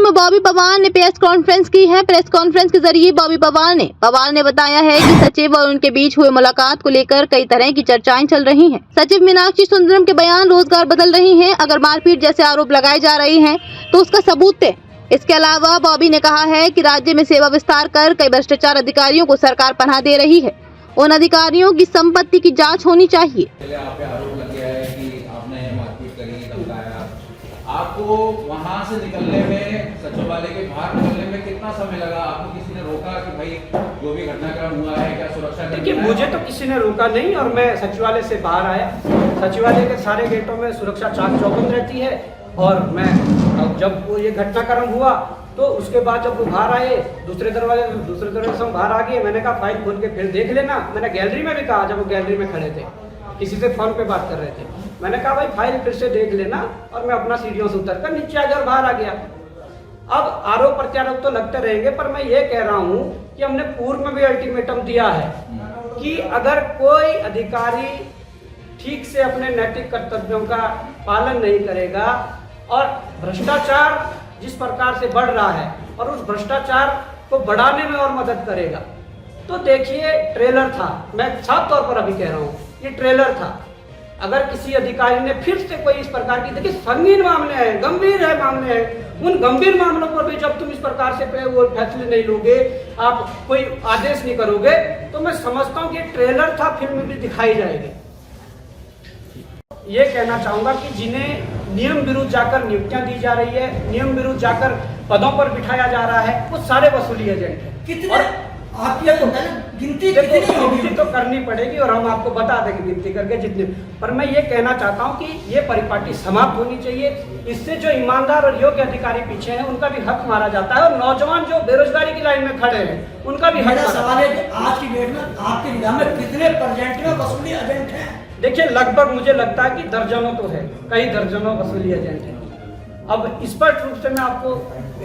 CM Bobby Pawar ने press conference की है। प्रेस कॉन्फ्रेंस के जरिए बॉबी पवार ने बताया है कि सचिव और उनके बीच हुए मुलाकात को लेकर कई तरह की चर्चाएं चल रही हैं। सचिव मीनाक्षी सुंदरम के बयान रोजगार बदल रही हैं। अगर मारपीट जैसे आरोप लगाए जा रहे हैं तो उसका सबूत दें। इसके अलावा बॉबी ने कहा है कि राज्य में सेवा विस्तार कर कई भ्रष्टाचार अधिकारियों को सरकार पनाह दे रही है। उन अधिकारियों की संपत्ति की जाँच होनी चाहिए। आपको वहां से निकलने में, सचिवालय के बाहर निकलने में कितना समय लगा? आपको किसी ने रोका कि भाई जो भी घटनाक्रम हुआ है क्या सुरक्षा? देखिए, मुझे तो किसी ने रोका नहीं और मैं सचिवालय से बाहर आया। सचिवालय के सारे गेटों में सुरक्षा चाक चौबंद रहती है और मैं जब वो ये घटनाक्रम हुआ तो उसके बाद जब वो बाहर आए दूसरे दरवाजे से बाहर आ गए, मैंने कहा फाइल खोल के फिर देख लेना। मैंने गैलरी में भी कहा, जब वो गैलरी में खड़े थे किसी से फोन पे बात कर रहे थे, मैंने कहा भाई फाइल फिर से देख लेना। और मैं अपना सीढ़ियों से उतरकर नीचे आ गया और बाहर आ गया। अब आरोप प्रत्यारोप तो लगते रहेंगे, पर मैं ये कह रहा हूं कि हमने पूर्व में भी अल्टीमेटम दिया है कि अगर कोई अधिकारी ठीक से अपने नैतिक कर्तव्यों का पालन नहीं करेगा और भ्रष्टाचार जिस प्रकार से बढ़ रहा है और उस भ्रष्टाचार को बढ़ाने में और मदद करेगा, तो देखिए ट्रेलर था, मैं साफ तौर पर अभी कह रहा हूँ ये ट्रेलर था। अगर किसी अधिकारी ने फिर से कोई इस प्रकार की, देखिए संगीन मामले हैं, गंभीर है मामले हैं, उन गंभीर मामलों पर भी जब तुम इस प्रकार से वो फैसले नहीं लोगे, आप कोई आदेश नहीं करोगे, तो मैं समझता हूँ कि ट्रेलर था, फिल्म भी दिखाई जाएगी। ये कहना चाहूंगा कि जिन्हें नियम विरुद्ध जाकर नियुक्तियां दी जा रही है, नियम विरुद्ध जाकर पदों पर बिठाया जा रहा है, वो सारे वसूली एजेंट हैं। कितने आप ये गिनती तो करनी पड़ेगी और हम आपको बता देंगे गिनती करके जितने। पर मैं ये कहना चाहता हूँ कि ये परिपाटी समाप्त होनी चाहिए। इससे जो ईमानदार और योग्य अधिकारी पीछे हैं उनका भी हक मारा जाता है और नौजवान जो बेरोजगारी की लाइन में खड़े हैं उनका भी हक। सवाल है कि आज की डेट में आपके जिला में कितने परसेंट में वसूली एजेंट हैं? देखिए, लगभग मुझे लगता है कि दर्जनों तो है, कई दर्जनों वसूली एजेंट हैं। अब स्पष्ट रूप से मैं आपको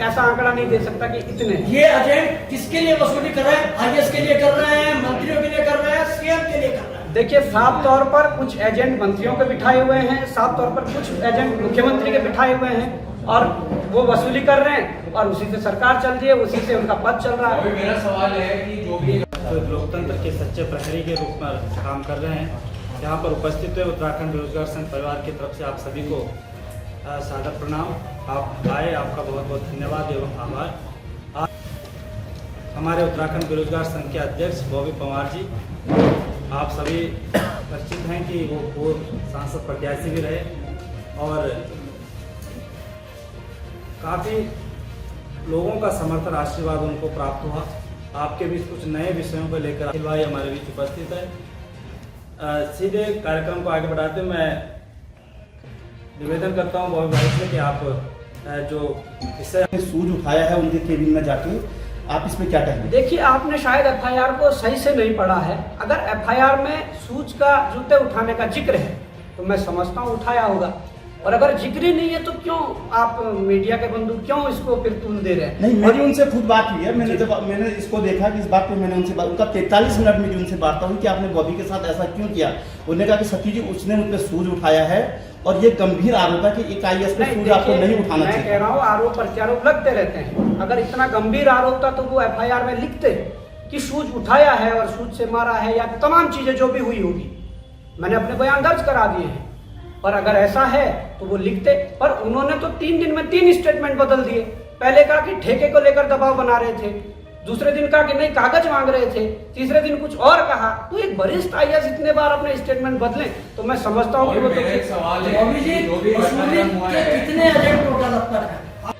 ऐसा आंकड़ा नहीं दे सकता कि इतने। ये एजेंट किसके लिए वसूली कर रहे हैं? आईएएस के लिए कर रहे हैं, मंत्रियों के लिए कर रहे हैं, सीएम के लिए कर रहे हैं? देखिए, साफ तौर पर कुछ एजेंट मंत्रियों के बिठाए हुए हैं, साफ तौर पर कुछ एजेंट मुख्यमंत्री के बिठाए हुए हैं और वो वसूली कर रहे हैं और उसी से सरकार चल रही है, उसी से उनका पद चल रहा है। मेरा सवाल है कि जो भी लोकतंत्र के सच्चे प्रहरी के रूप में काम कर रहे हैं, यहाँ पर उपस्थित हुए उत्तराखंड बेरोजगार संघ परिवार की तरफ से आप सभी को सादर प्रणाम। आप आए, आपका बहुत बहुत धन्यवाद एवं आभार। हमारे उत्तराखंड बेरोजगार संघ के अध्यक्ष बॉबी पवार जी, आप सभी परिचित हैं कि वो पूर्व सांसद प्रत्याशी भी रहे और काफ़ी लोगों का समर्थन आशीर्वाद उनको प्राप्त हुआ। आपके बीच कुछ नए विषयों को लेकर अखिल भाई हमारे बीच उपस्थित है। सीधे कार्यक्रम को आगे बढ़ाते मैं निवेदन करता हूं बॉबी भाई से कि आप जो इससे सूझ उठाया है उनके केबिन में जाके, आप इसमें क्या कहेंगे? देखिए, आपने शायद एफआईआर को सही से नहीं पढ़ा है। अगर एफआईआर में सूझ का जूते उठाने का जिक्र है तो मैं समझता हूँ उठाया होगा, और अगर जिक्र ही नहीं है तो क्यों आप मीडिया के बंधु क्यों इसको फिर तुल दे रहे हैं? नहीं, मेरी उनसे खुद बात हुई है। मैंने इसको देखा कि इस बात पे मैंने उनसे बात, उनका 43 मिनट में उनसे बात हुई कि आपने बॉबी के साथ ऐसा क्यों किया। उन्होंने कहा कि सती जी उसने उन पर सूझ उठाया है और ये गंभीर आरोप है कि एक आईएएस पे सूझ आपको नहीं उठाना चाहिए। मैं कह रहा हूँ आरोप प्रत्यारोप लगते रहते हैं। अगर इतना गंभीर आरोप था तो वो एफआईआर में लिखते कि सूझ उठाया है और सूझ से मारा है या तमाम चीजें जो भी हुई होगी। मैंने अपने बयान दर्ज करा दिए हैं, पर अगर ऐसा है तो वो लिखते। पर उन्होंने तो 3 दिन में 3 स्टेटमेंट बदल दिए। पहले कहा कि ठेके को लेकर दबाव बना रहे थे, दूसरे दिन कहा कि नहीं कागज मांग रहे थे, तीसरे दिन कुछ और कहा। तो एक वरिष्ठ आईएएस इतने बार अपने स्टेटमेंट बदले तो मैं समझता हूँ कि वो तो सवाल है कितने एजेंट टोटल अब तक है?